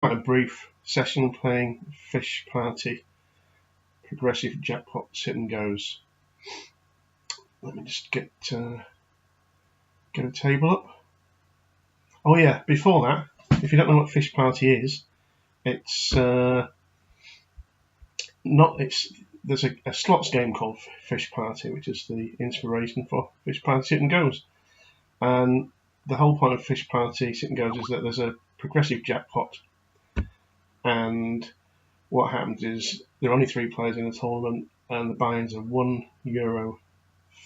quite a brief session playing Fish Party Progressive Jackpot Sit and Goes. Let me just get a table up. Oh yeah, before that, if you don't know what Fish Party is, there's a slots game called Fish Party, which is the inspiration for Fish Party Sit and Goes. And the whole point of Fish Party Sit and Goes is that there's a progressive jackpot, and what happens is there are only 3 players in the tournament, and the buy-ins are €1,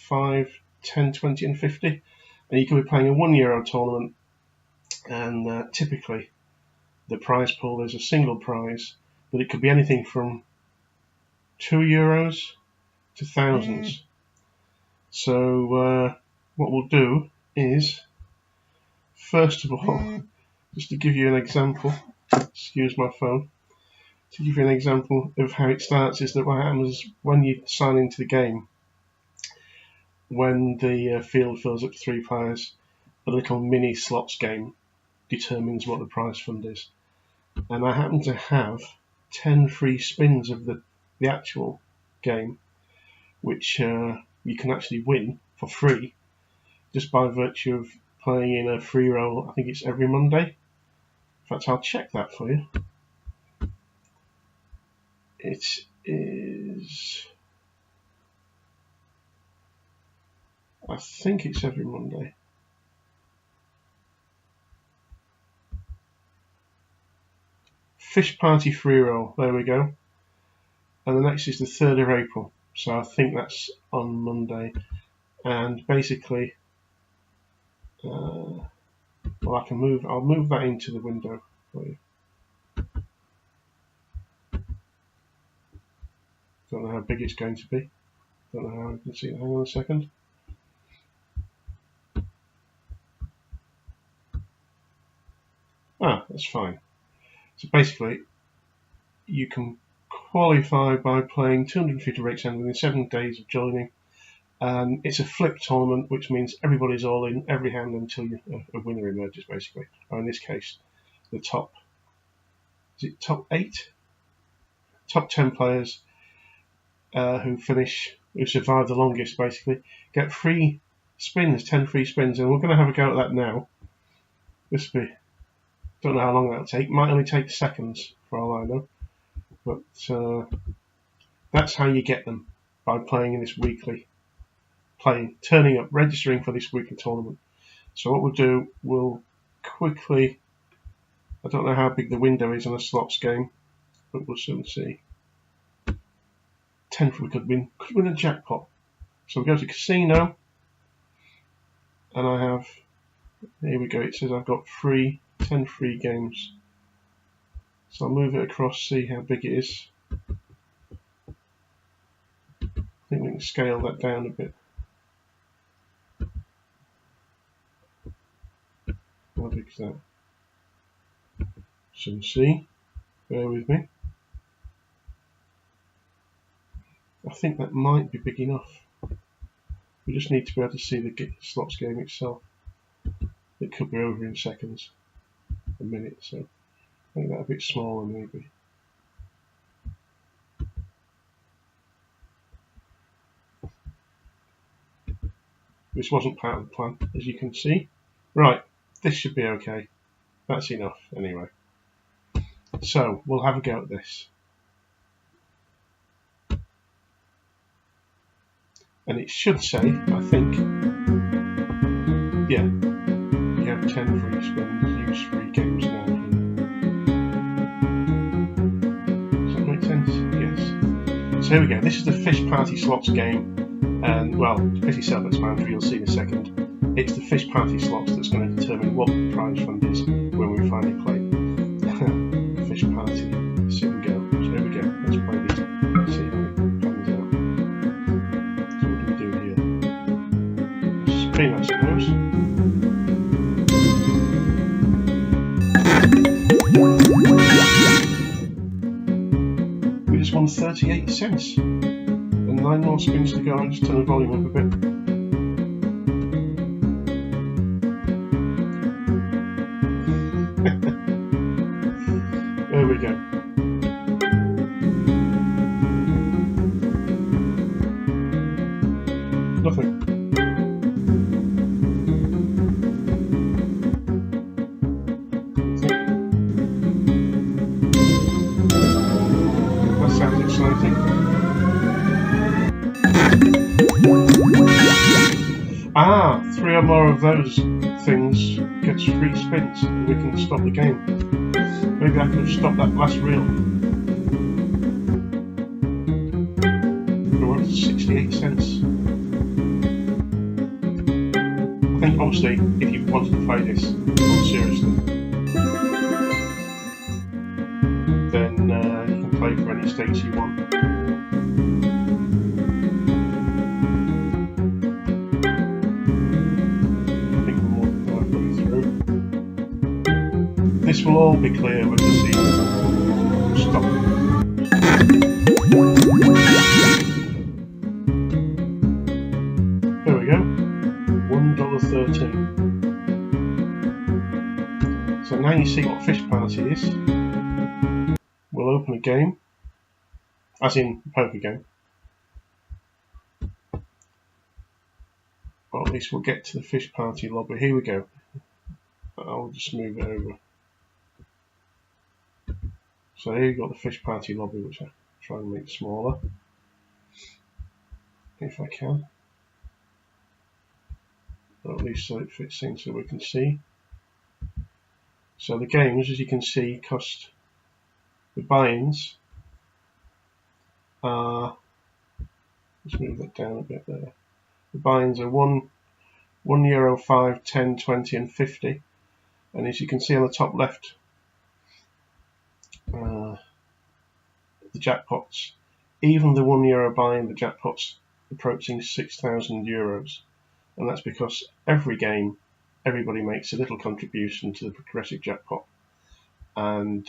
5, 10, 20 and 50, and you can be playing a €1 tournament, and typically the prize pool is a single prize, but it could be anything from €2 to thousands. So what we'll do is, first of all, just to give you an example, excuse my phone, to give you an example of how it starts, is that what happens when you sign into the game, when the field fills up to 3 players, a little mini slots game determines what the prize fund is. And I happen to have 10 free spins of the actual game, which you can actually win for free just by virtue of playing in a free roll. I think it's every Monday. In fact, I'll check that for you. It is, I think it's every Monday. Fish Party free roll, there we go. And the next is the 3rd of April, so I think that's on Monday. And basically, well, I'll move that into the window for you. Don't know how big it's going to be. Don't know how I can see it. Hang on a second. That's fine. So basically, you can qualify by playing 250 rates hand within 7 days of joining. It's a flip tournament, which means everybody's all in every hand until a winner emerges, basically. Or in this case, the top 8? Top 10 players who survive the longest, basically, get free spins, 10 free spins, and we're going to have a go at that now. Don't know how long that'll take. Might only take seconds for all I know, but that's how you get them, by playing in this weekly, turning up, registering for this weekly tournament. So what we'll do, we'll quickly, I don't know how big the window is on a slots game, but we'll soon see. 10, we could win a jackpot. So we go to casino, and I have, here we go, it says I've got 10 free games. So I'll move it across, see how big it is. I think we can scale that down a bit. How big is that? So see, bear with me. I think that might be big enough. We just need to be able to see the slots game itself. It could be over in seconds, a minute, so I think that's a bit smaller maybe. This wasn't part of the plan, as you can see. Right, this should be okay. That's enough anyway. So we'll have a go at this. And it should say, I think, yeah, you have 10 free spins, use free games now. Does that make sense? Yes. So here we go. This is the Fish Party Slots game, and well, it's pretty self-explanatory. You'll see in a second. It's the Fish Party Slots that's going to determine what the prize fund is when we finally play. Fish Party Sit and Go. So here we go. Let's play these. See how it pans out. So what do we do here? Spin, I suppose. We just won 38 cents. And 9 more spins to go. I'll just turn the volume up a bit. There we go. Nothing. That sounds exciting. Ah, 3 or more of those things gets free spins and we can stop the game. Maybe I could have stopped that last reel. We're at 68 cents. I think obviously if you wanted to play this more seriously, then you can play for any stakes you want. This will all be clear when the season stops. There we go, $1.13. So now you see what Fish Party is. We'll open a game, as in a poker game. Or at least we'll get to the Fish Party lobby. Here we go. I'll just move it over. So here you've got the Fish Party lobby, which I'll try and make smaller, if I can. Or at least so it fits in so we can see. So the games, as you can see, cost, the buy-ins are, let's move that down a bit there. The buy-ins are €1, €5, 10, 20 and 50. And as you can see on the top left, the jackpots, even the €1 buy-in, the jackpots approaching €6,000, and that's because every game everybody makes a little contribution to the progressive jackpot. And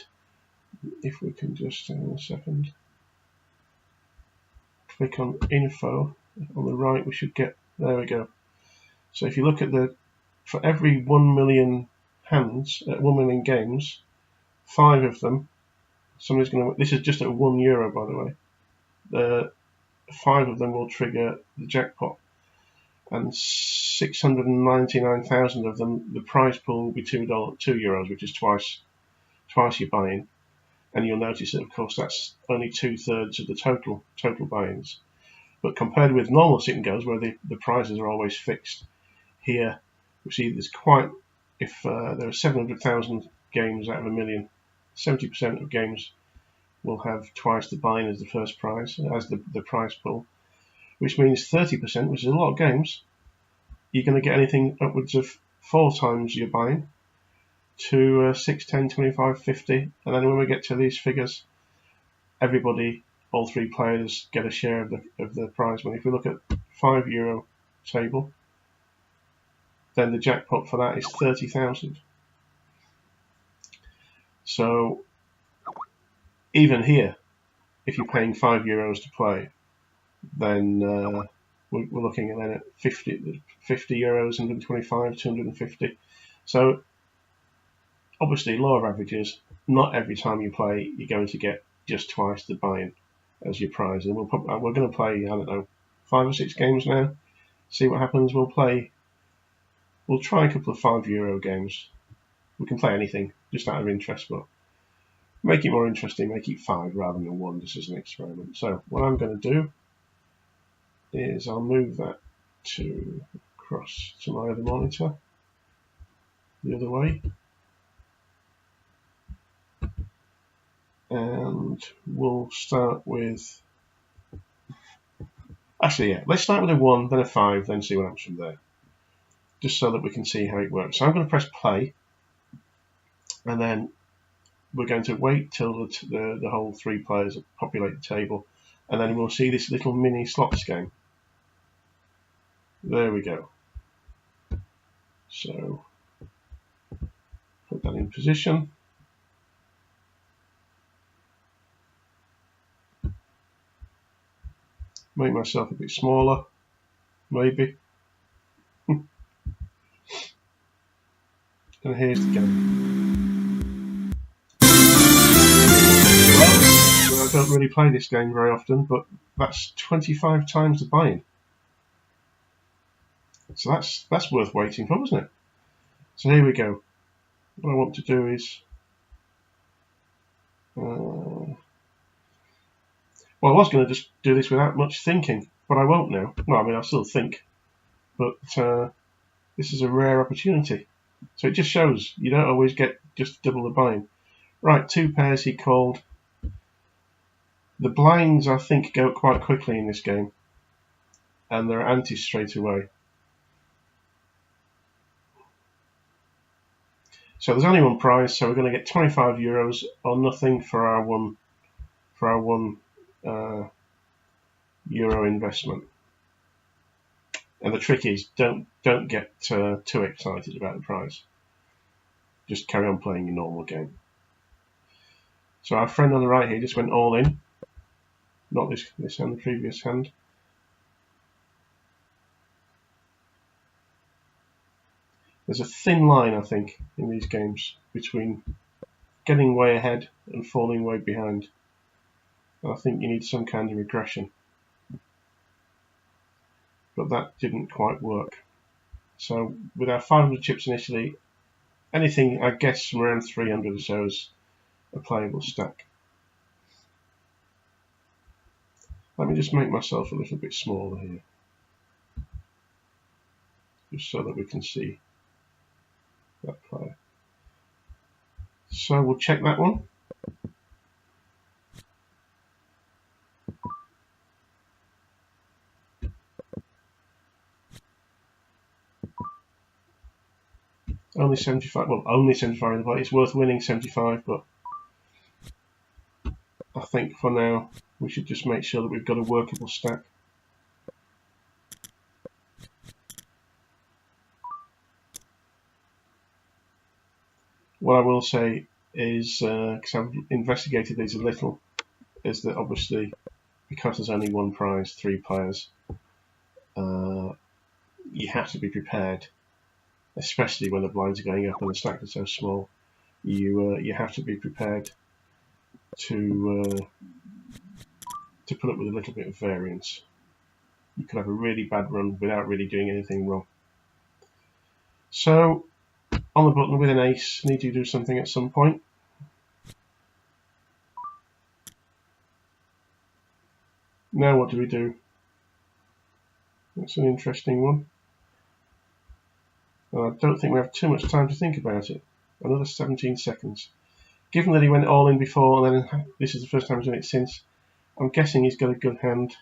if we can just, hang on a second, click on info on the right, we should get, there we go. So if you look at for every 1 million hands, 1 million games, 5 of them, somebody's going to, this is just at €1 by the way, 5 of them will trigger the jackpot, and 699,000 of them, the prize pool will be €2, which is twice your buy-in. And you'll notice that of course that's only 2/3 of the total buy-ins. But compared with normal sit and goes, where the prizes are always fixed, here we see there's quite, if there are 700,000 games out of 1 million, 70% of games will have twice the buy-in as the first prize, as the prize pool, which means 30%, which is a lot of games, you're going to get anything upwards of 4 times your buy-in, to 6, 10, 25, 50, and then when we get to these figures, everybody, all 3 players, get a share of the prize money. If we look at €5 table, then the jackpot for that is 30,000. So even here, if you're paying €5 to play, then we're looking at then at 50 euros, 125, 250. So obviously law of averages, not every time you play you're going to get just twice the buy-in as your prize. And we're going to play, I don't know, 5 or 6 games now, see what happens. We'll try a couple of €5 games. We can play anything just out of interest, but make it more interesting, make it 5 rather than 1, just as an experiment. So what I'm going to do is I'll move that across to my other monitor, the other way, and we'll start with, actually yeah, let's start with a 1, then a 5, then see what happens from there, just so that we can see how it works. So I'm going to press play, and then we're going to wait till the whole 3 players populate the table, and then we'll see this little mini slots game. There we go. So put that in position. Make myself a bit smaller, maybe. And here's the game. really play this game very often, but that's 25 times the buy-in. So that's worth waiting for, isn't it? So here we go. What I want to do is, well, I was going to just do this without much thinking, but I won't now. No, I mean, I'll still think, but this is a rare opportunity. So it just shows you don't always get just double the buy-in. Right, 2 pairs he called. The blinds, I think, go up quite quickly in this game, and they're anti straight away. So there's only one prize, so we're going to get 25 euros or nothing for our one euro investment. And the trick is, don't get too excited about the prize. Just carry on playing your normal game. So our friend on the right here just went all in. Not this hand, the previous hand. There's a thin line, I think, in these games between getting way ahead and falling way behind. And I think you need some kind of regression. But that didn't quite work. So with our 500 chips initially, anything I guess from around 300 or so is a playable stack. Let me just make myself a little bit smaller here, just so that we can see that player. So we'll check that one. Only 75, well, only 75 in the play. It's worth winning 75, but I think for now we should just make sure that we've got a workable stack. What I will say is, because I've investigated these a little, is that obviously because there's only one prize, 3 players, you have to be prepared, especially when the blinds are going up and the stack is so small. You have to be prepared to put up with a little bit of variance. You could have a really bad run without really doing anything wrong. So on the button with an ace, need to do something at some point. Now what do we do? That's an interesting one. I don't think we have too much time to think about it. Another 17 seconds. Given that he went all in before and then this is the first time he's done it since, I'm guessing he's got a good hand.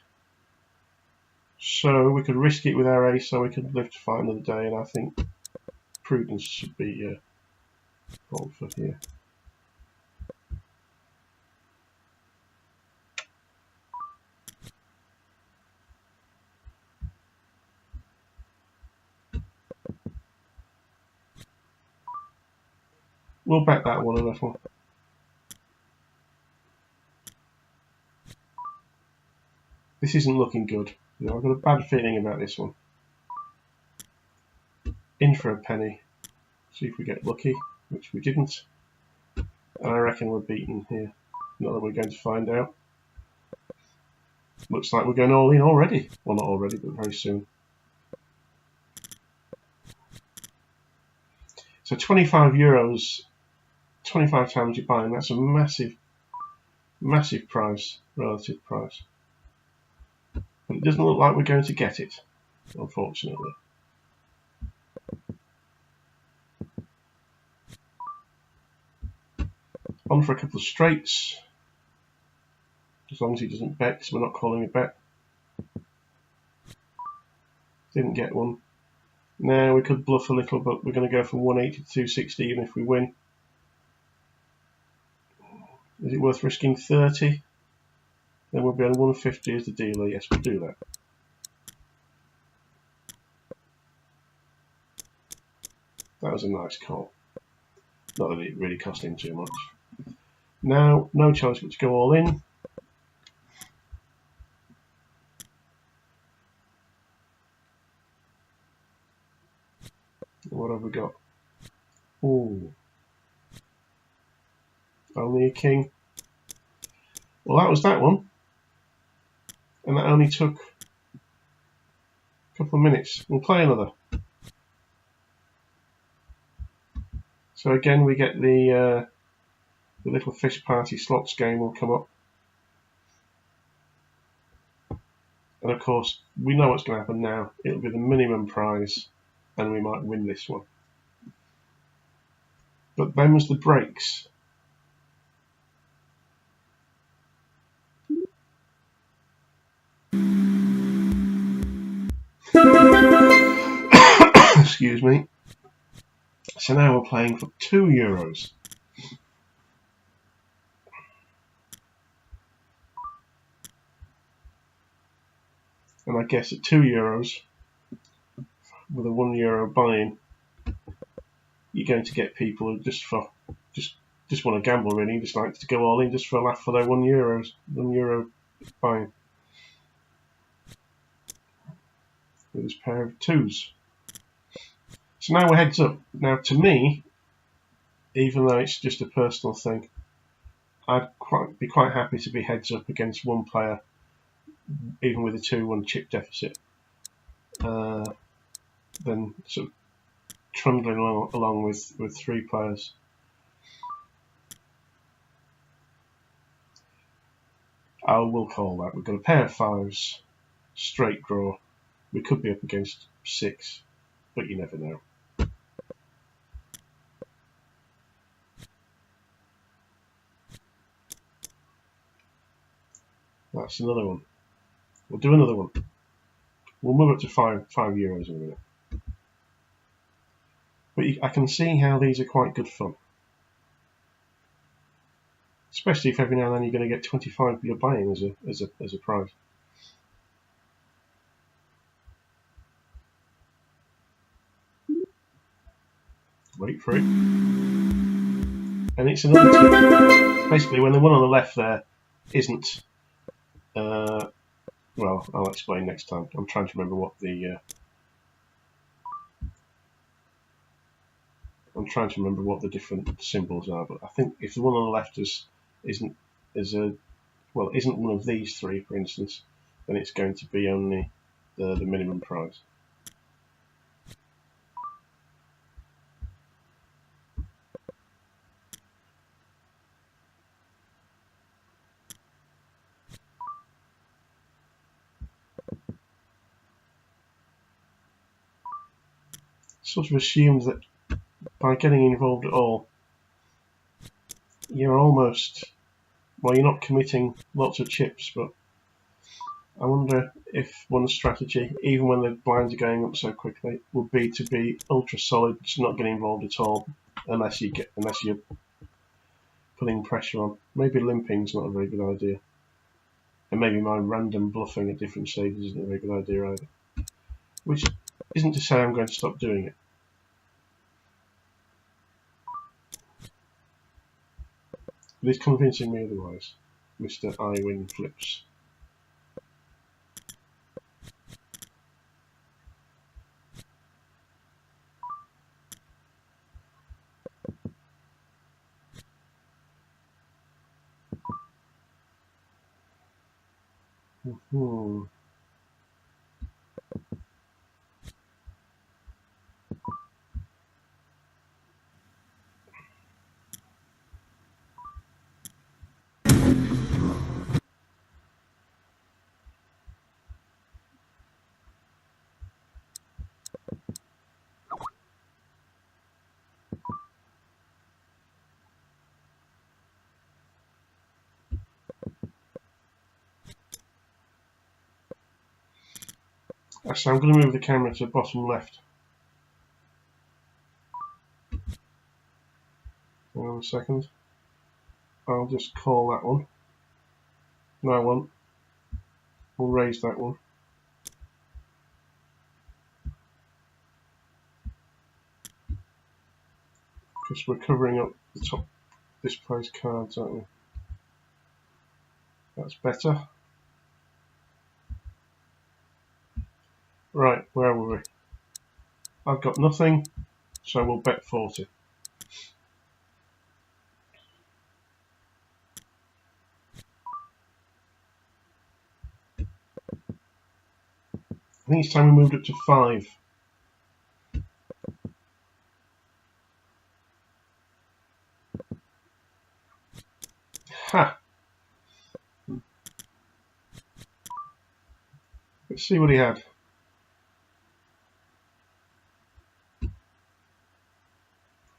So we could risk it with our ace, or we could live to fight another day, and I think prudence should be called for here. We'll bet that one a little. This isn't looking good. You know, I've got a bad feeling about this one. In for a penny. See if we get lucky, which we didn't. And I reckon we're beaten here. Not that we're going to find out. Looks like we're going all in already. Well, not already, but very soon. So 25 euros, 25 times your buy-in, that's a massive, massive price, relative price. But it doesn't look like we're going to get it, unfortunately. On for a couple of straights. As long as he doesn't bet, because we're not calling a bet. Didn't get one. Now we could bluff a little, but we're going to go from 180 to 260 even if we win. Is it worth risking 30? Then we'll be on 150 as the dealer. Yes, we'll do that. That was a nice call. Not that it really cost him too much. Now, no choice but to go all in. What have we got? Ooh. Only a king. Well, that was that one. And that only took a couple of minutes. We'll play another. So again, we get the little fish party slots game will come up. And of course, we know what's going to happen now. It'll be the minimum prize, and we might win this one. But then was the breaks. Excuse me. So now we're playing for €2. And I guess at €2, with a €1 buy-in, you're going to get people who just want to gamble, really, just like to go all in just for a laugh for their €1 buy-in. With this pair of twos. So now we're heads up. Now to me, even though it's just a personal thing, I'd be quite happy to be heads up against one player, even with a 2-1 chip deficit, than sort of trundling along with 3 players. I will call that. We've got a pair of 5s, straight draw. We could be up against 6, but you never know. That's another one. We'll do another one. We'll move up to €5 in a minute. But I can see how these are quite good fun. Especially if every now and then you're going to get 25 for your buy-in as a prize. Wait for it. And it's another 2. Basically, when the one on the left there isn't... well, I'll explain next time. I'm trying to remember what the... I'm trying to remember what the different symbols are, but I think if the one on the left isn't one of these 3, for instance, then it's going to be only the minimum prize. Sort of assumes that by getting involved at all, you're almost, well, you're not committing lots of chips, but I wonder if one strategy, even when the blinds are going up so quickly, would be to be ultra solid, just not get involved at all, unless you're putting pressure on. Maybe limping's not a very good idea, and maybe my random bluffing at different stages isn't a very good idea either. Which isn't to say I'm going to stop doing it. But it's convincing me otherwise, Mr. I win flips. Actually, I'm going to move the camera to the bottom left. Hang on a second. I'll just call that one. No one. We'll raise that one. Because we're covering up the top display's cards, aren't we? That's better. Right, where were we? I've got nothing, so we'll bet 40. think it's time we moved up to 5. Ha! Let's see what he had.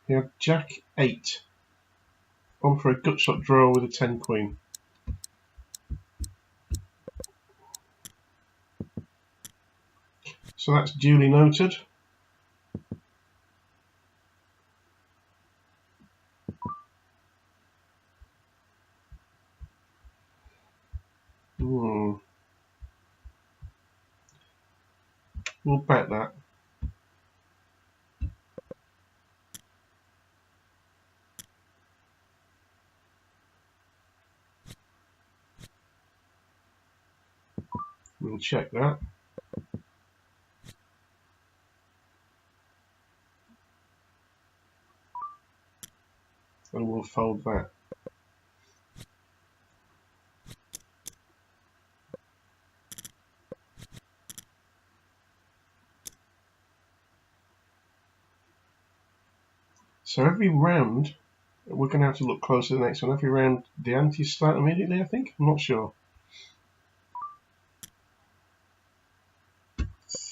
He had Jack 8. On for a gutshot draw with a 10 queen. So that's duly noted. We'll bet that. We'll check that. And we'll fold that. So every round, we're going to have to look closer at the next one. Every round, the antes start immediately, I think? I'm not sure.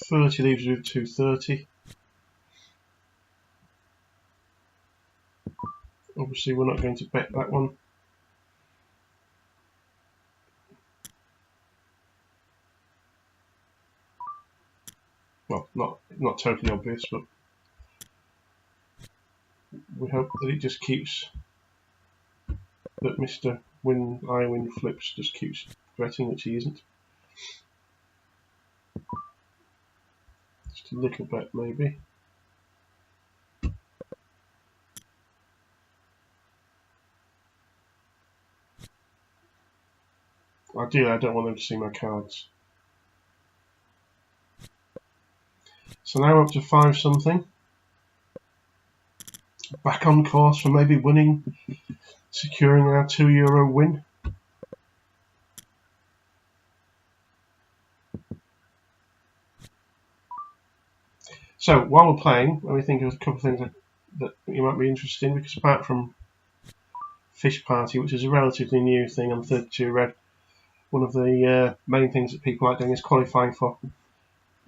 30 leaves with 230. Obviously, we're not going to bet that one. Well, not totally obvious, but we hope that it just keeps, that Mr. I win flips just keeps betting, which he isn't. Just a little bet, maybe. Ideally, I don't want them to see my cards. So now we're up to 5 something. Back on course for maybe winning, securing our €2 win. So while we're playing, let me think of a couple of things that you might be interested in, because apart from Fish Party, which is a relatively new thing on 32 Red, one of the main things that people like doing is qualifying for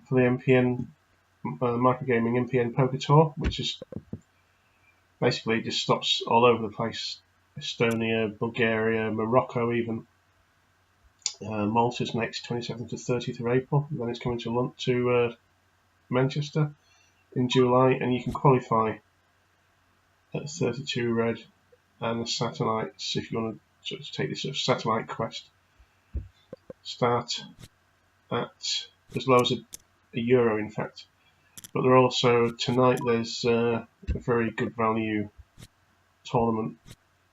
the MPN Microgaming MPN Poker Tour, which is basically just stops all over the place. Estonia, Bulgaria, Morocco even. Malta's next, 27th to 30th of April. And then it's coming to Manchester in July, and you can qualify at 32 Red and the satellites if you want to sort of take this sort of satellite quest. Start at as low as €1, in fact. But there are also, tonight there's a very good value tournament,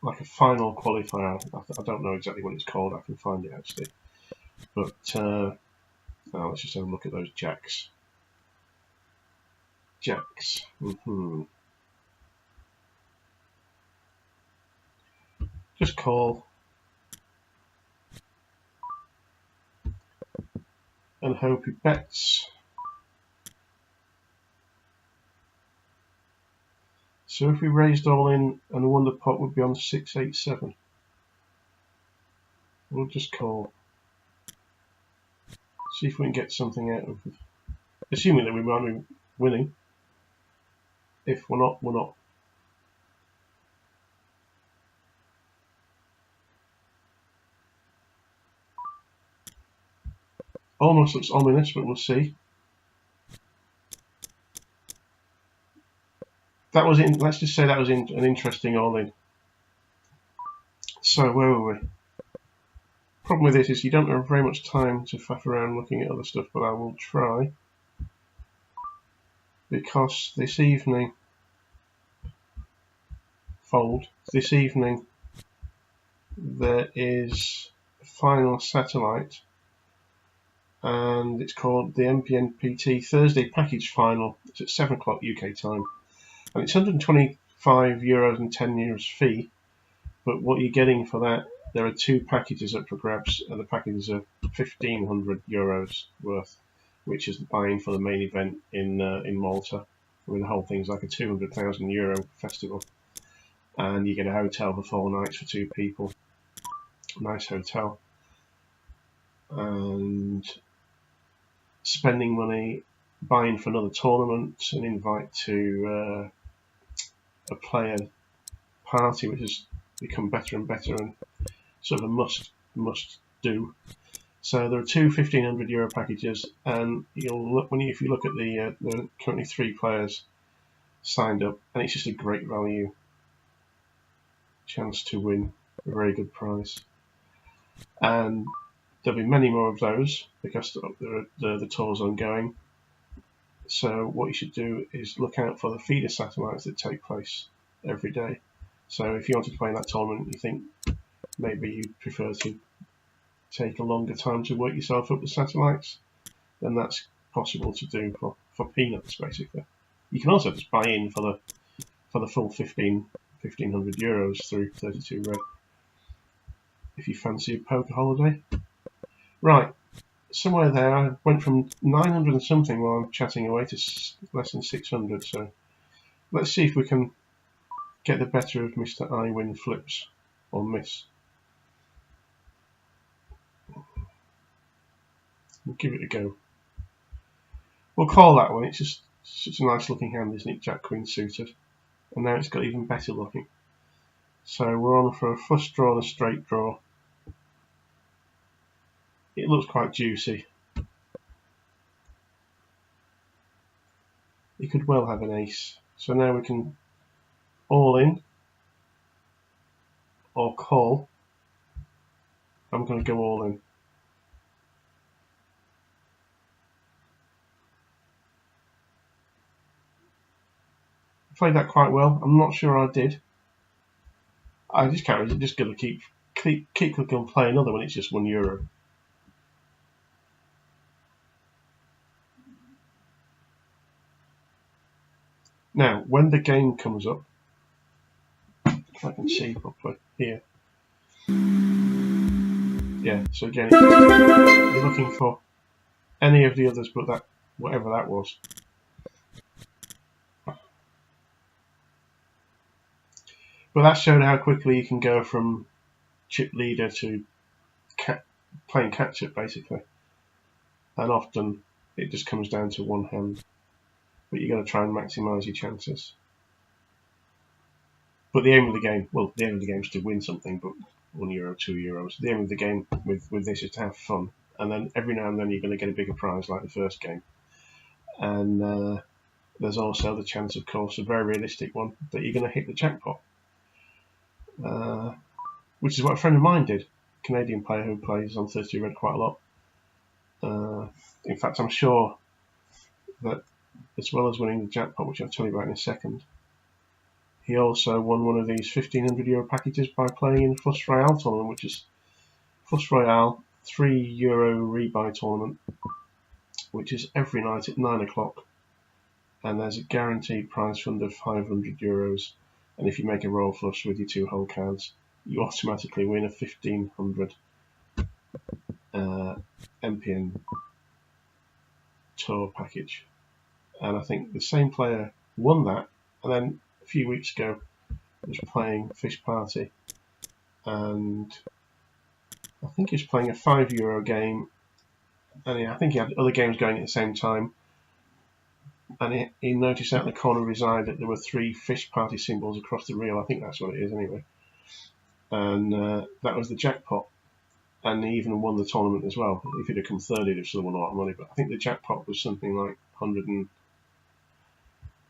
like a final qualifier. I don't know exactly what it's called, I can find it actually. But let's just have a look at those jacks. Jacks. Just call. And hope he bets. So if we raised all in and won the pot, would be on 687. We'll just call. See if we can get something out of it. Assuming that we might be winning. If we're not, we're not. Almost looks ominous, but we'll see. That was in. Let's just say that was an interesting all-in. So where were we? Problem with this is you don't have very much time to faff around looking at other stuff, but I will try. Because this evening, fold. This evening there is a final satellite, and it's called the MPN PT Thursday Package Final. It's at 7 o'clock UK time, and it's €125 and €10 fee. But what you're getting for that, there are 2 packages up for grabs, and the packages are €1,500 worth. which is the buy-in for the main event in Malta. I mean, the whole thing's like a €200,000 festival, and you get a hotel for 4 nights for 2 people. Nice hotel, and spending money, buying for another tournament, an invite to a player party, which has become better and better and sort of a must do. So there are 2 €1,500 packages, and you'll look if you look at there are currently 3 players signed up, and it's just a great value chance to win a very good prize. And there'll be many more of those because the tour's ongoing. So what you should do is look out for the feeder satellites that take place every day. So if you wanted to play in that tournament, you think maybe you'd prefer to take a longer time to work yourself up the satellites, then that's possible to do for peanuts, basically. You can also just buy in for the full €1,500 through 32 Red if you fancy a poker holiday. Right, somewhere there I went from 900 and something while I'm chatting away to less than 600, so let's see if we can get the better of Mr. I win flips or miss. We'll give it a go. We'll call that one. It's just such a nice looking hand, isn't it? Jack Queen suited, and now it's got even better looking. So we're on for a flush draw and a straight draw. It looks quite juicy. He could well have an ace. So now we can all in or call. I'm going to go all in. I played that quite well. I'm not sure I did. I just can't. I'm just going to keep clicking and play another when it's just €1. Now, when the game comes up, if I can see properly here. Yeah, so again, you're looking for any of the others but that, whatever that was. But that showed how quickly you can go from chip leader to playing catch up, basically. And often it just comes down to one hand. But you've got to try and maximise your chances. But the aim of the game, well, the aim of the game is to win something, but €1, €2. The aim of the game with this is to have fun. And then every now and then you're going to get a bigger prize like the first game. And there's also the chance, of course, a very realistic one, that you're going to hit the jackpot. Which is what a friend of mine did, a Canadian player who plays on 32 Red quite a lot. In fact, I'm sure that as well as winning the jackpot, which I'll tell you about in a second, he also won one of these €1,500 packages by playing in the Flush Royale tournament, which is Flush Royale €3 rebuy tournament, which is every night at 9 o'clock, and there's a guaranteed prize fund of €500. And if you make a royal flush with your 2 whole cards, you automatically win a 1,500 MPN tour package. And I think the same player won that, and then a few weeks ago was playing Fish Party, and I think he was playing a €5 game, and I think he had other games going at the same time, and he noticed out in the corner of his eye that there were 3 Fish Party symbols across the reel. I think that's what it is anyway. And that was the jackpot, and he even won the tournament as well. If he'd have come third, he'd have still won a lot of money, but I think the jackpot was something like 100 and...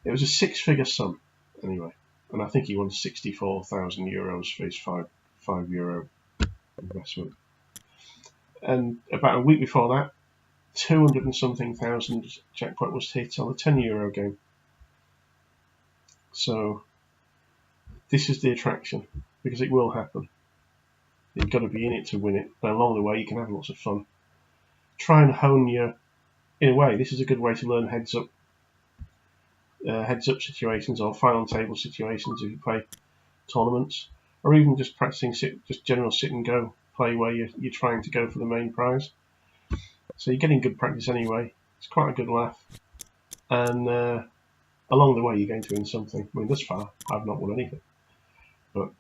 It was a 6-figure sum, anyway, and I think he won €64,000 for his €5 investment. And about a week before that, 200 and something thousand jackpot was hit on a €10 game. So this is the attraction, because it will happen. You've got to be in it to win it, and along the way you can have lots of fun. Try and hone your... In a way, this is a good way to learn heads up situations or final table situations if you play tournaments, or even just practicing just general sit and go play where you're trying to go for the main prize. So you're getting good practice anyway. It's quite a good laugh, and along the way you're going to win something. I mean, thus far I've not won anything, but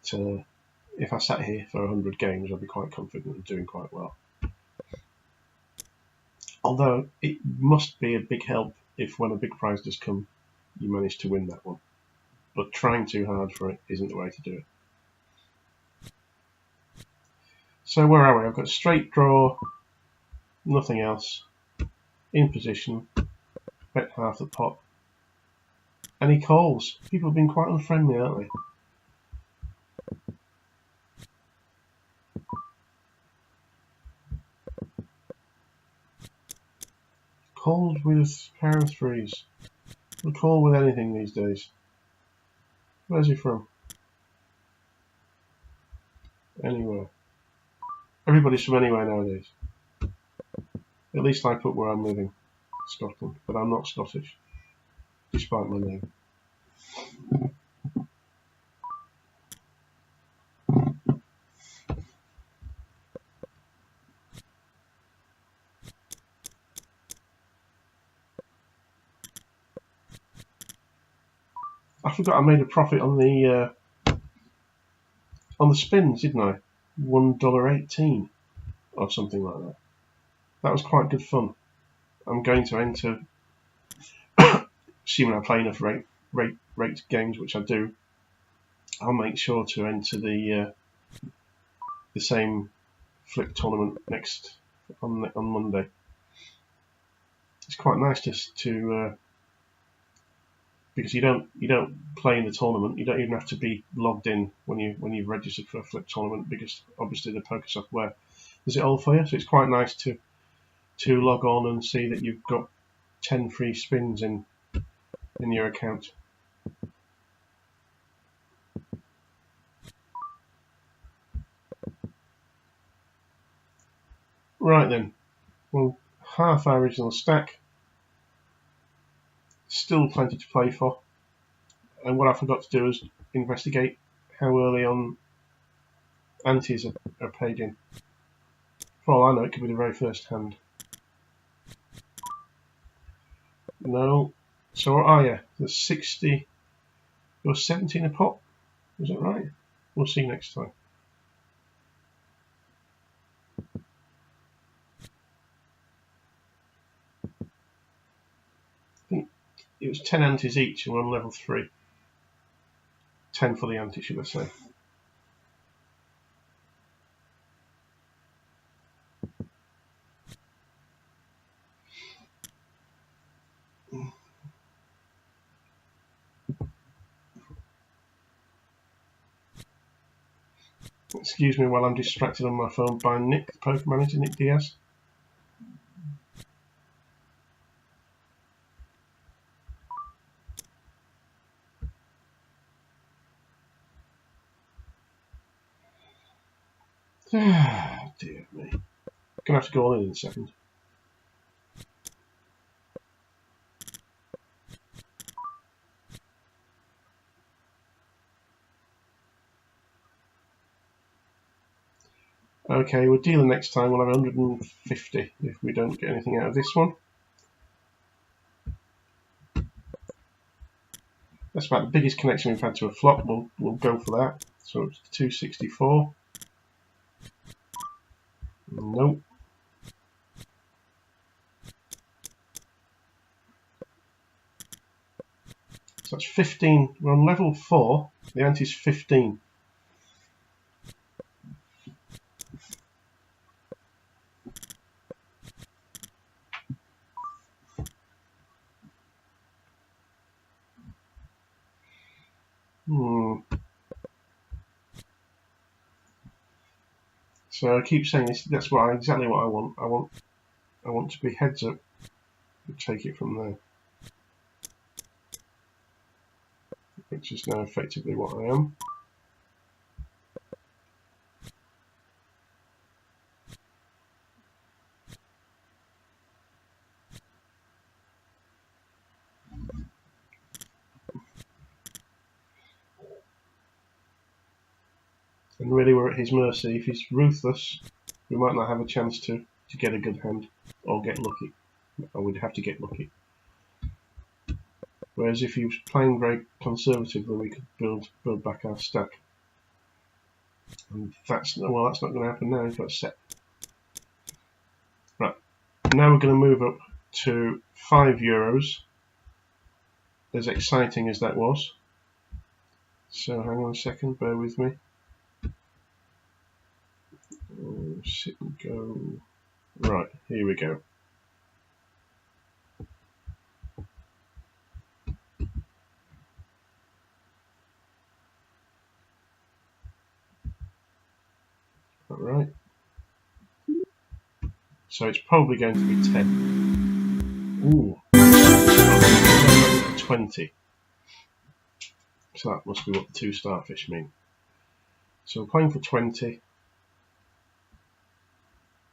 if I sat here for 100 games, I'd be quite confident of doing quite well. Although it must be a big help if when a big prize does come, you manage to win that one. But trying too hard for it isn't the way to do it. So where are we? I've got straight draw, nothing else, in position, bet half the pot, and he calls. People have been quite unfriendly, aren't they? Called with a pair of threes. We'll call with anything these days. Where's he from? Anywhere. Everybody's from anywhere nowadays. At least I put where I'm living, Scotland, but I'm not Scottish, despite my name. I forgot I made a profit on the spins, didn't I? $1.18 or something like that. That was quite good fun. I'm going to enter, assuming I play enough rate games, which I do, I'll make sure to enter the same flip tournament next on Monday. It's quite nice to because you don't play in the tournament. You don't even have to be logged in when you've registered for a flip tournament, because obviously the poker software does it all for you. So it's quite nice to log on and see that you've got 10 free spins in your account. Right then, well, half our original stack. Still plenty to play for, and what I forgot to do is investigate how early on antes are paid in. For all I know, it could be the very first hand. No. So what are you? There's 60. You're 17 a pot. Is that right? We'll see next time. I think it was 10 antes each, and we're on level 3. 10 for the ante, should I say. Excuse me while I'm distracted on my phone by Nick, the poker manager, Nick Diaz. Ah, dear me. Gonna have to go all in a second. Okay, we'll deal next time. We'll have 150 if we don't get anything out of this one. That's about the biggest connection we've had to a flop. We'll go for that. So it's 264. Nope. So that's 15. We're on level 4. The ante is 15. So I keep saying this. That's exactly what I want. I want to be heads up and take it from there, which is now effectively what I am. And really, we're at his mercy. If he's ruthless, we might not have a chance to get a good hand or get lucky. I would have to get lucky. Whereas if he was playing very conservatively, we could build back our stack. And that's not going to happen now. He's got set. Right. Now we're going to move up to €5. As exciting as that was. So hang on a second, bear with me. Sit and go. Right, here we go. Alright. So it's probably going to be 10. Ooh. 20. So that must be what the 2 starfish mean. So we're playing for 20.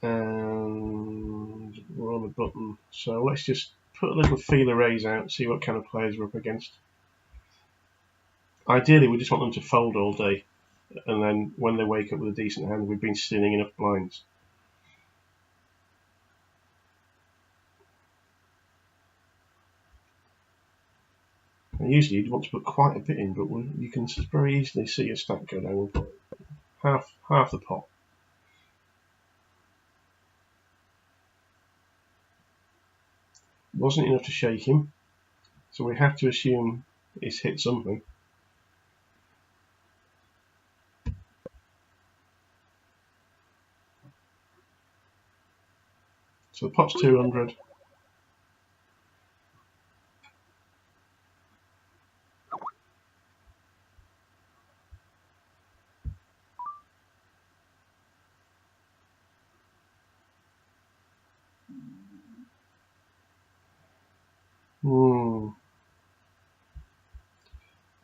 And we're on the button. So let's just put a little feeler raise out and see what kind of players we're up against. Ideally, we just want them to fold all day. And then when they wake up with a decent hand, we've been stealing enough blinds. And usually you'd want to put quite a bit in, but you can very easily see your stack go down. We'll put half the pot. Wasn't enough to shake him, so we have to assume he's hit something. So the pot's 200.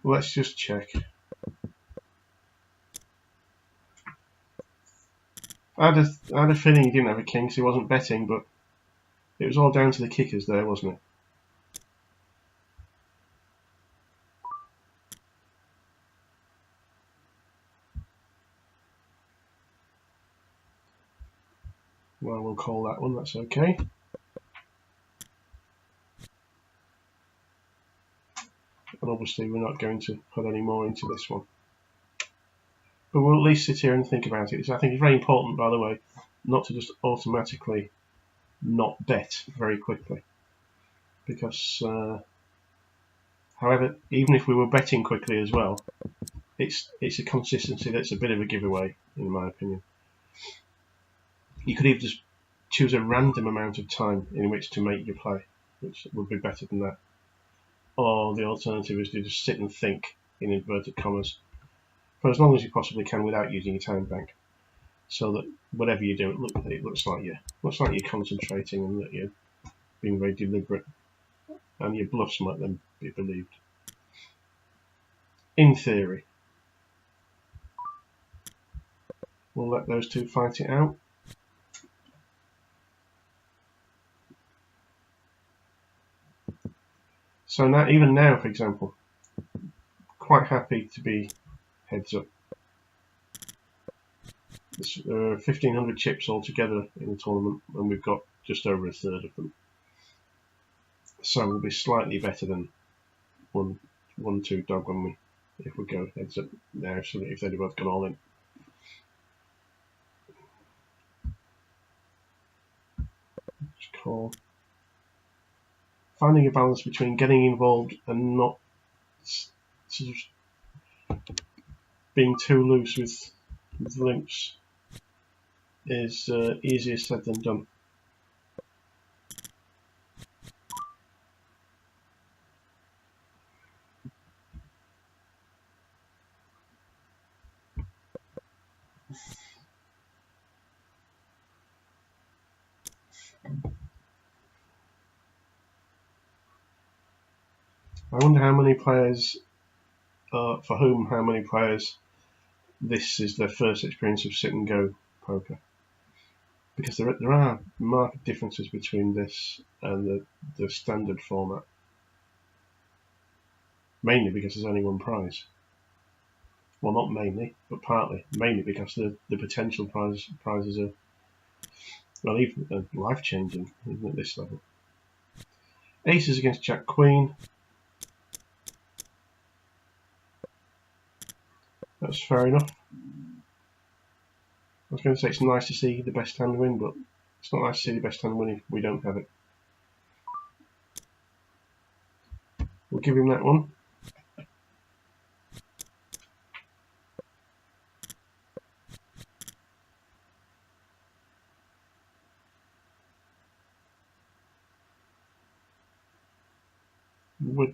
Let's just check. I had a feeling he didn't have a king, so he wasn't betting, but it was all down to the kickers there, wasn't it? Well, we'll call that one, that's okay. And obviously we're not going to put any more into this one. But we'll at least sit here and think about it. So I think it's very important, by the way, not to just automatically not bet very quickly. Because, however, even if we were betting quickly as well, it's a consistency that's a bit of a giveaway, in my opinion. You could even just choose a random amount of time in which to make your play, which would be better than that. Or the alternative is to just sit and think, in inverted commas, for as long as you possibly can without using a time bank, so that whatever you do, it looks like you're concentrating and that you're being very deliberate, and your bluffs might then be believed. In theory, we'll let those two fight it out. So now, even now, for example, quite happy to be heads up. There's 1,500 chips altogether in the tournament, and we've got just over a third of them. So we'll be slightly better than 1-2 dog if we go heads up now. So if they'd both gone all in. Just call. Finding a balance between getting involved and not sort of being too loose with limps is easier said than done. I wonder how many players, how many players this is their first experience of sit and go poker. Because there are marked differences between this and the standard format. Mainly because there's only one prize. Well, not mainly, but partly. Mainly because the potential prizes are, well, even life-changing, even at this level. Aces against Jack Queen. That's fair enough. I was going to say it's nice to see the best hand win, but it's not nice to see the best hand win if we don't have it. We'll give him that one.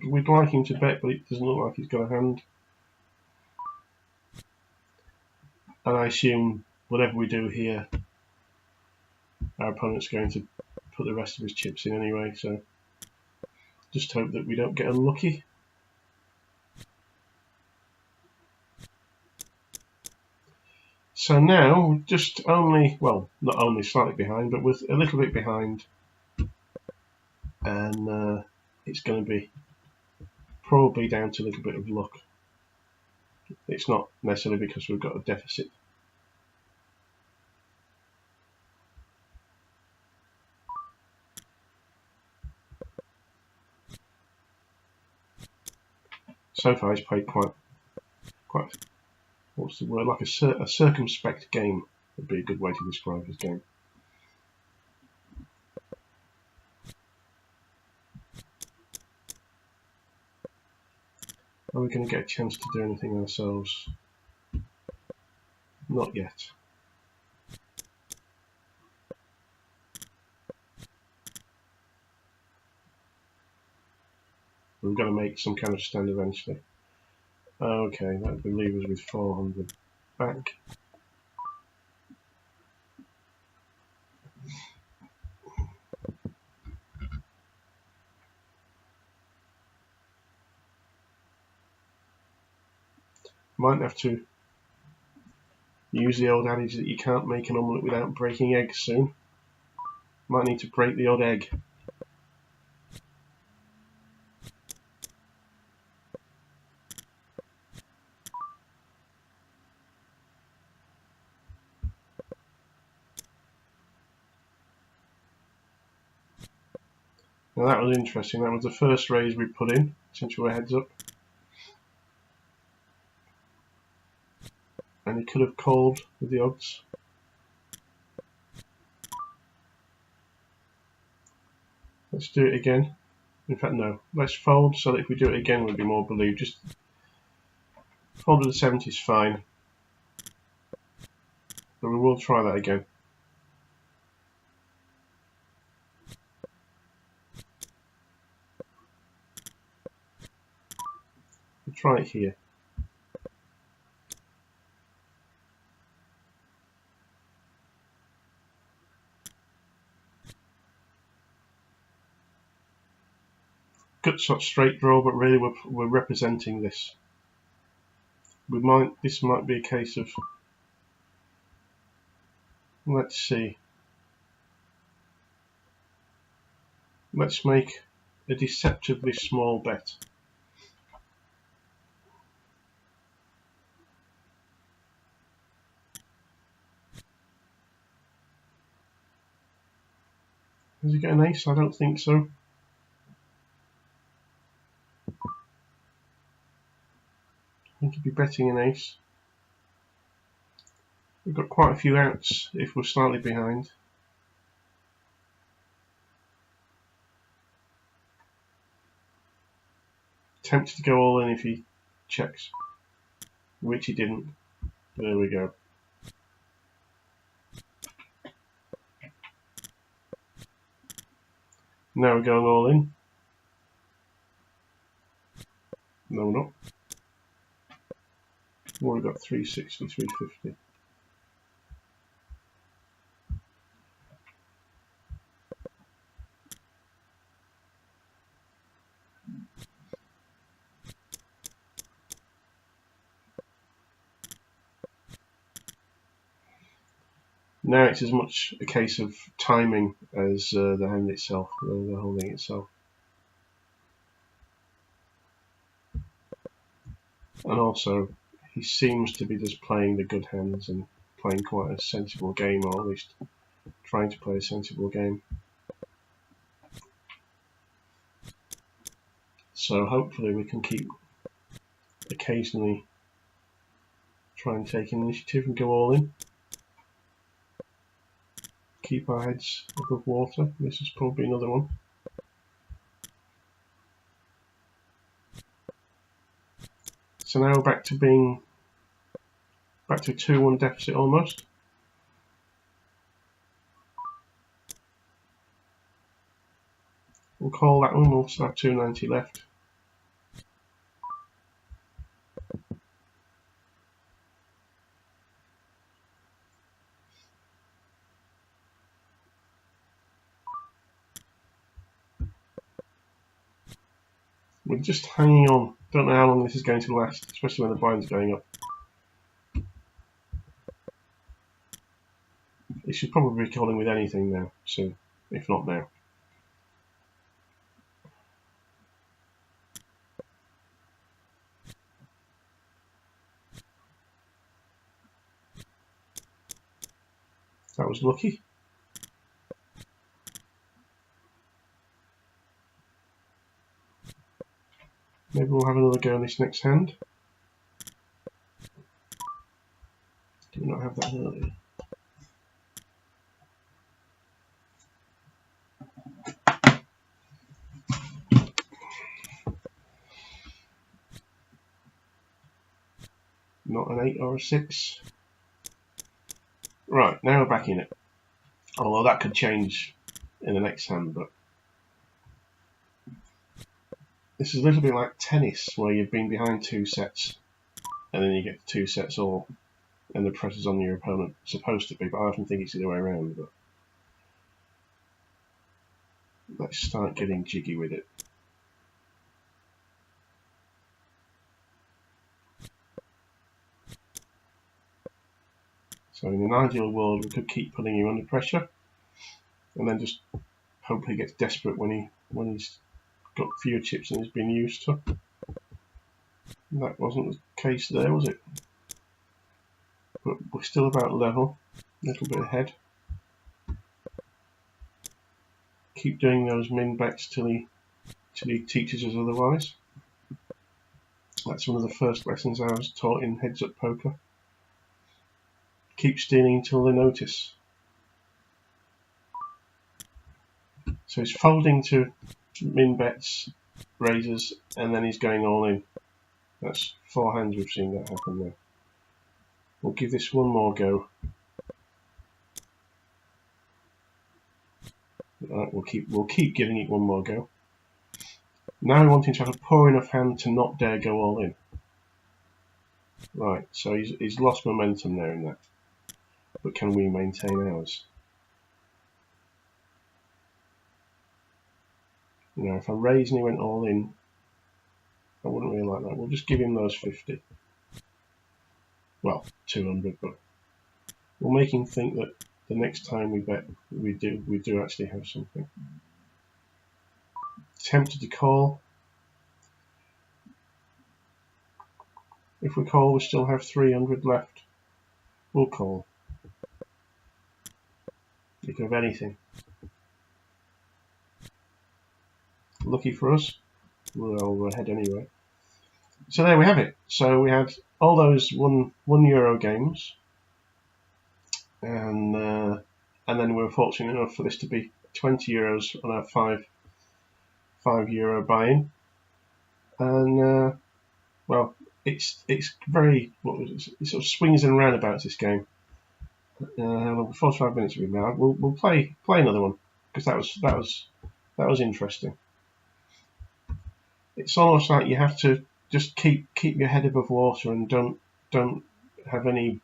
We'd like him to bet, but it doesn't look like he's got a hand. And I assume whatever we do here, our opponent's going to put the rest of his chips in anyway, so just hope that we don't get unlucky. So now, just only, well, not only slightly behind, but with a little bit behind, and it's going to be probably down to a little bit of luck. It's not necessarily because we've got a deficit. So far, he's played quite, what's the word? Like a circumspect game would be a good way to describe his game. Are we going to get a chance to do anything ourselves? Not yet. We're going to make some kind of stand eventually. Okay, that would leave us with 400 back. Might have to use the old adage that you can't make an omelette without breaking eggs soon. Might need to break the odd egg. Now that was interesting. That was the first raise we put in since we were heads up. And he could have called with the odds. Let's do it again. In fact, no. Let's fold so that if we do it again, we'll be more believed. Just fold to the 70 is fine. But we will try that again. We'll try it here. Gut shot straight draw, but really we're representing this. This might be a case of, let's see. Let's make a deceptively small bet. Has he got an ace? I don't think so. I think he'd be betting an ace. We've got quite a few outs if we're slightly behind. Tempted to go all in if he checks, which he didn't. There we go. Now we're going all in. No, we're not. We've got 360, 350. Now it's as much a case of timing as the hand itself, the holding itself. And also, he seems to be just playing the good hands and playing quite a sensible game, or at least trying to play a sensible game. So hopefully we can keep occasionally try and take initiative and go all in. Keep our heads above water. This is probably another one. So now we're back to a 2-1 deficit almost. We'll call that one. We'll still have 290 left. We're just hanging on. Don't know how long this is going to last, especially when the bind's going up. It should probably be calling with anything now, soon, if not now. That was lucky. Maybe we'll have another go on this next hand. Did we not have that earlier? Not an 8 or a 6. Right, now we're back in it. Although that could change in the next hand, but this is a little bit like tennis, where you've been behind 2 sets and then you get 2 sets all, and the pressure's on your opponent. It's supposed to be, but I often think it's the other way around. But let's start getting jiggy with it. So in an ideal world, we could keep putting him under pressure, and then just hope he gets desperate when he's got fewer chips than he's been used to. And that wasn't the case there, was it? But we're still about level, a little bit ahead. Keep doing those min bets till he teaches us otherwise. That's one of the first lessons I was taught in heads up poker. Keep stealing until they notice. So he's folding to min bets, raises, and then he's going all in. That's 4 hands we've seen that happen there. We'll give this one more go. Right, we'll keep giving it one more go. Now we want him to have a poor enough hand to not dare go all in. Right, so he's lost momentum there in that. But can we maintain ours? You know, if I raised and he went all in, I wouldn't really like that. We'll just give him those 50. Well, 200, but we'll make him think that the next time we bet, we do actually have something. Tempted to call. If we call, we still have 300 left. We'll call. You can have anything. Lucky for us, we're ahead anyway. So there we have it. So we had all those one euro games, and then we were fortunate enough for this to be 20 euros on our 5 euro buy-in, and well, it's very it sort of swings and roundabouts, this game. 45 minutes we've now. We'll play another one, because that was interesting. It's almost like you have to just keep your head above water and don't have any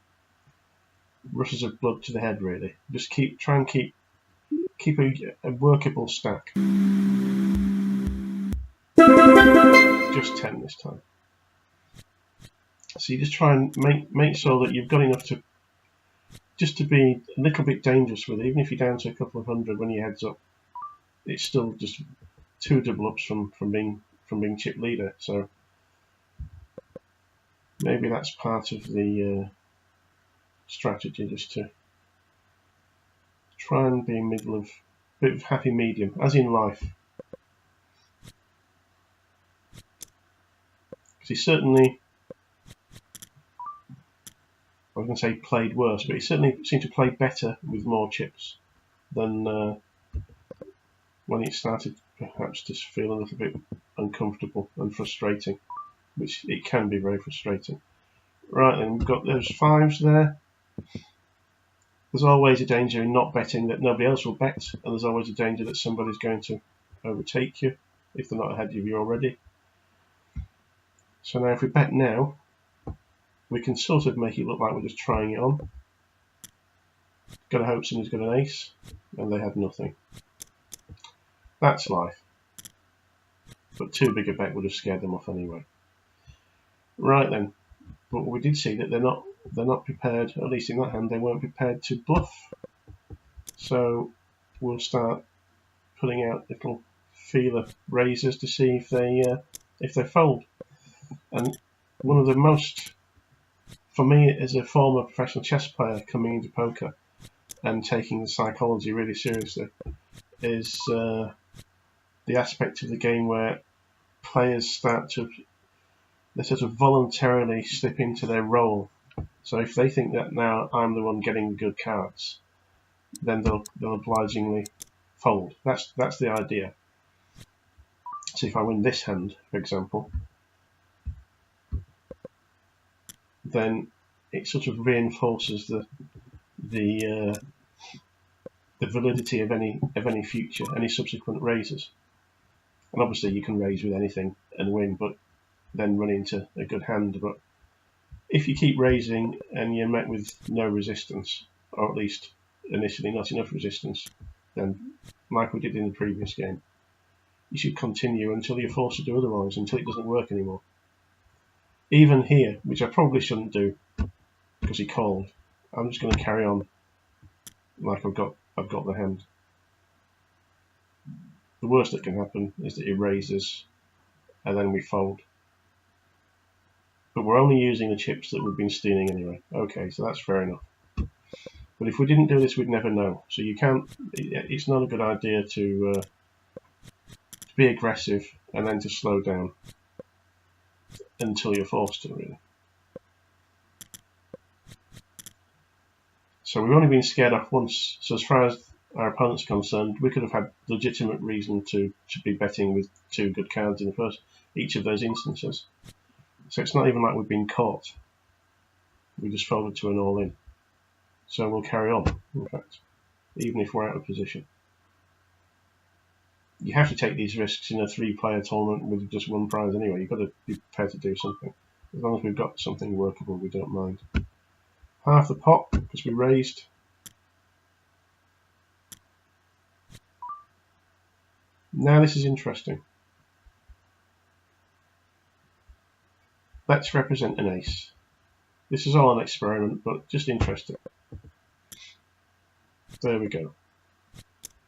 rushes of blood to the head, really. Just try and keep a workable stack. Just 10 this time. So you just try and make sure that you've got enough to be a little bit dangerous with it. Even if you're down to a couple of hundred when your head's up, it's still just 2 double ups from being chip leader. So maybe that's part of the strategy, just to try and be middle of, bit of happy medium, as in life. He certainly, I was going to say played worse, but he certainly seemed to play better with more chips than when it started perhaps to feel a little bit uncomfortable and frustrating, which it can be very frustrating. Right then, we've got those 5s there. There's always a danger in not betting that nobody else will bet, and there's always a danger that somebody's going to overtake you if they're not ahead of you already. So now if we bet now, we can sort of make it look like we're just trying it on. Gotta hope somebody's got an ace, and they had nothing. That's life. But too big a bet would have scared them off anyway. Right then, but we did see that they're not prepared, at least in that hand, they weren't prepared to bluff. So we'll start putting out little feeler raises to see if they fold. And one of the most, for me as a former professional chess player coming into poker and taking the psychology really seriously, is the aspect of the game where players start to sort of voluntarily slip into their role. So if they think that now I'm the one getting good cards, then they'll obligingly fold. That's the idea. So if I win this hand, for example, then it sort of reinforces the validity of any future, any subsequent raises. And obviously you can raise with anything and win, but then run into a good hand. But if you keep raising and you're met with no resistance, or at least initially not enough resistance, then like we did in the previous game, you should continue until you're forced to do otherwise, until it doesn't work anymore. Even here, which I probably shouldn't do because he called, I'm just going to carry on like I've got the hand. The worst that can happen is that he raises and then we fold. But we're only using the chips that we've been stealing anyway. Okay, so that's fair enough. But if we didn't do this, we'd never know. So you can't. It's not a good idea to be aggressive and then to slow down until you're forced to, really. So we've only been scared off once. So as far as our opponent's concerned, we could have had legitimate reason to be betting with 2 good cards in each of those instances. So it's not even like we've been caught. We just folded to an all-in. So we'll carry on, in fact, even if we're out of position. You have to take these risks in a 3-player tournament with just 1 prize anyway. You've got to be prepared to do something. As long as we've got something workable, we don't mind. Half the pot, because we raised. Now this is interesting. Let's represent an ace. This is all an experiment, but just interesting. There we go.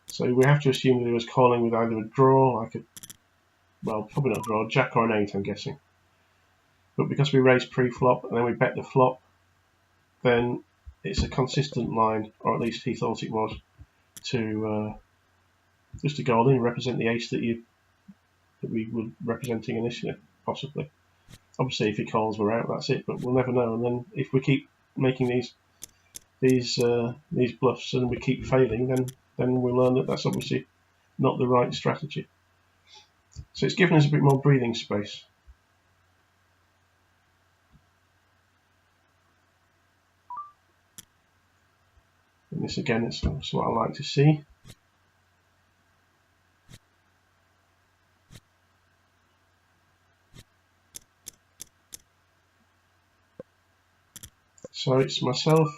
So we have to assume that he was calling with either a draw, like well, probably not draw, jack or an 8, I'm guessing. But because we raised pre-flop and then we bet the flop, then it's a consistent line, or at least he thought it was, to just to go all in and represent the ace that we were representing initially, possibly. Obviously, if he calls, we're out. That's it. But we'll never know. And then if we keep making these bluffs and we keep failing, then we'll learn that that's obviously not the right strategy. So it's given us a bit more breathing space. And this again is what I like to see. So it's myself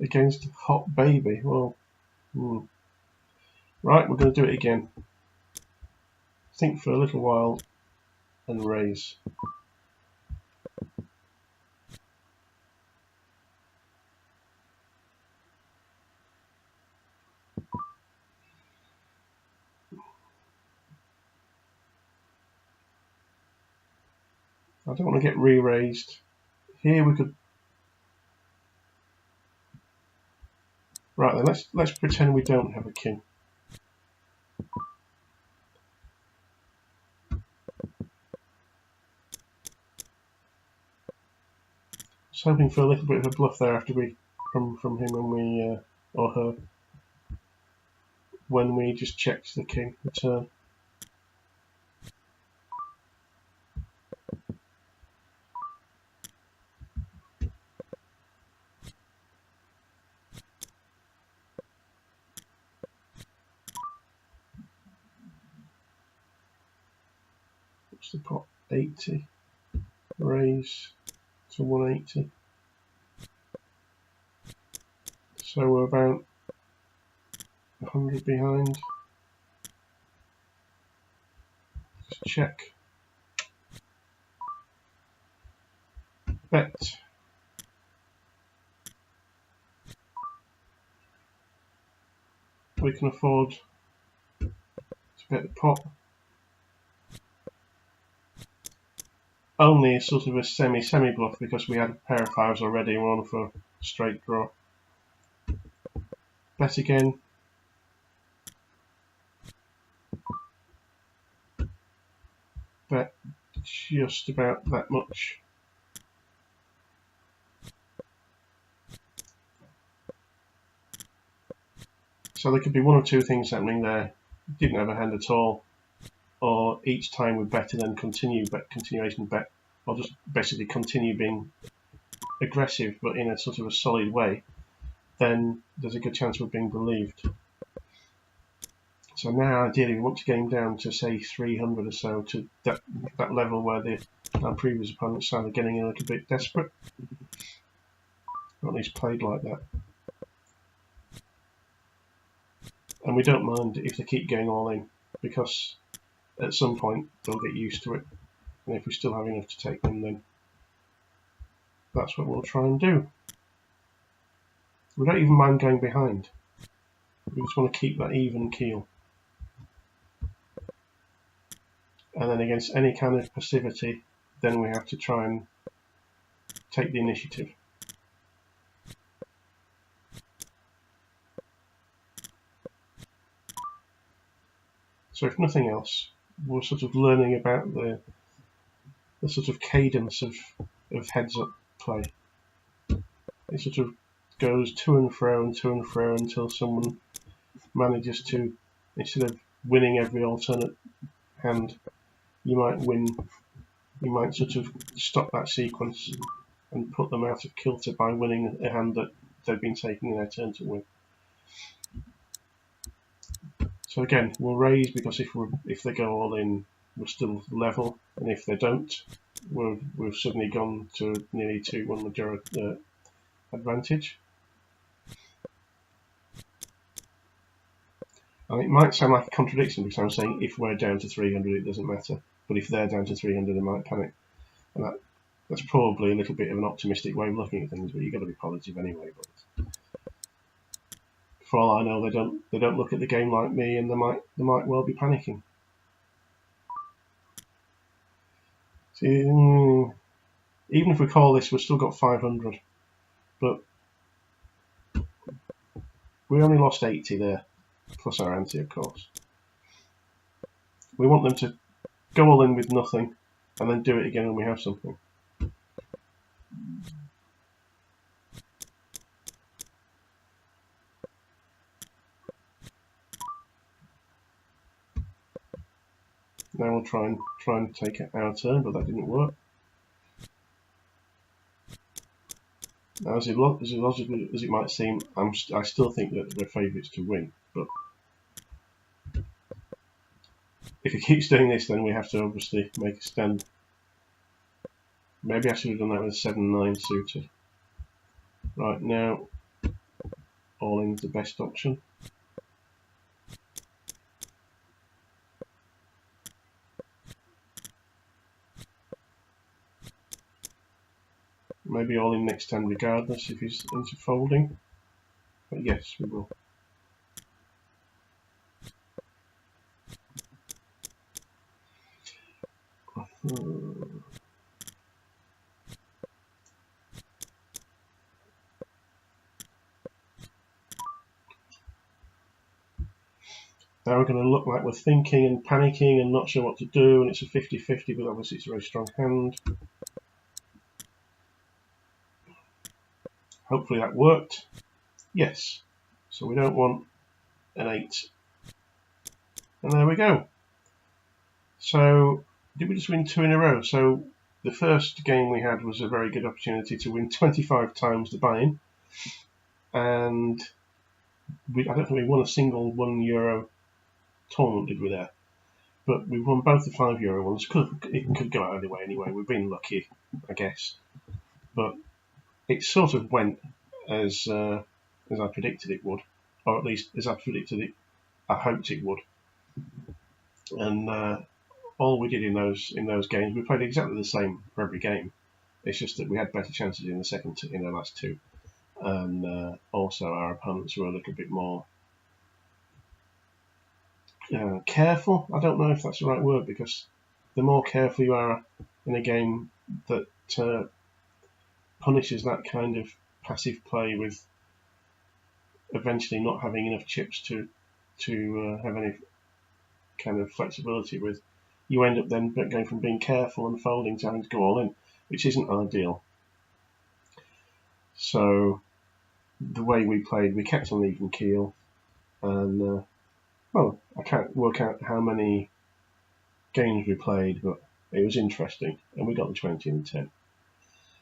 against Hot Baby. Well, right, we're going to do it again. Think for a little while and raise. I don't want to get re-raised. Here we could. Right then, let's pretend we don't have a king. was hoping for a little bit of a bluff there after from him when we or her when we just checked the king the turn. What's the pot? 80. Raise to 180. So we're about 100 behind. Just check. Bet. We can afford to bet the pot. Only a sort of a semi bluff because we had a pair of fives already and we're on for a straight draw. Bet again. Bet just about that much. So there could be one or two things happening there. Didn't have a hand at all, or each time we bet and then continuation bet, or just basically continue being aggressive but in a sort of a solid way, then there's a good chance we're being believed. So now ideally we want to get him down to say 300 or so, to that level where our previous opponents started getting a little bit desperate, or at least played like that. And we don't mind if they keep going all in, because at some point they'll get used to it, and if we still have enough to take them, then that's what we'll try and do. We don't even mind going behind. We just want to keep that even keel. And then against any kind of passivity, then we have to try and take the initiative. So if nothing else, we're sort of learning about the sort of cadence of heads up play. It sort of goes to and fro until someone manages to, instead of winning every alternate hand, you might sort of stop that sequence and put them out of kilter by winning a hand that they've been taking their turn to win. So again, we'll raise because if they go all in, we're still level, and if they don't, we've suddenly gone to nearly 2-1 majority advantage. And it might sound like a contradiction because I'm saying if we're down to 300 it doesn't matter, but if they're down to 300 they might panic, and that's probably a little bit of an optimistic way of looking at things, but you've got to be positive anyway. But for all I know, they don't look at the game like me, and they might well be panicking. So, even if we call this, we've still got 500, but we only lost 80 there, plus our ante, of course. We want them to go all in with nothing, and then do it again when we have something. Now we'll try and take our turn, but that didn't work. Now, as illogical as it might seem, I still think that they're favourites to win. But if he keeps doing this, then we have to obviously make a stand. Maybe I should have done that with a 7-9 suited. Right, now all in is the best option. Maybe all in next time regardless if he's into folding. But yes, we will. Now we're going to look like we're thinking and panicking and not sure what to do, and it's a 50-50, but obviously it's a very strong hand. hopefully that worked. Yes. So we don't want an 8. And there we go. So did we just win 2 in a row? So the first game we had was a very good opportunity to win 25 times the buy-in. And I don't think we won a single €1 tournament, did we there? But we won both the €5 ones. It could go either way anyway. We've been lucky, I guess. But it sort of went as I predicted it would, or at least as I predicted it. I hoped it would. And all we did in those games, we played exactly the same for every game. It's just that we had better chances in the last 2, and also our opponents were a little bit more careful. I don't know if that's the right word, because the more careful you are in a game that punishes that kind of passive play with eventually not having enough chips to have any kind of flexibility with, you end up then going from being careful and folding to having to go all in, which isn't ideal. So the way we played, we kept on even keel, and well, I can't work out how many games we played, but it was interesting, and we got the 20 and 10.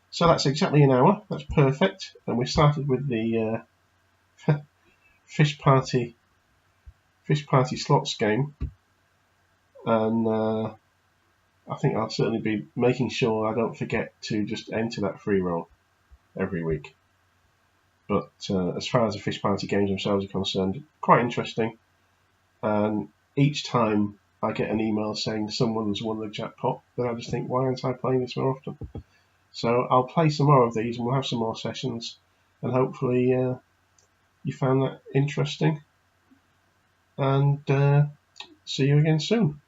So that's exactly an hour. That's perfect. And we started with the Fish Party slots game, and I think I'll certainly be making sure I don't forget to just enter that free roll every week. But as far as the Fish Party games themselves are concerned, quite interesting. And each time I get an email saying someone's won the jackpot, then I just think, why aren't I playing this more often? So I'll play some more of these, and we'll have some more sessions, and hopefully you found that interesting. And see you again soon.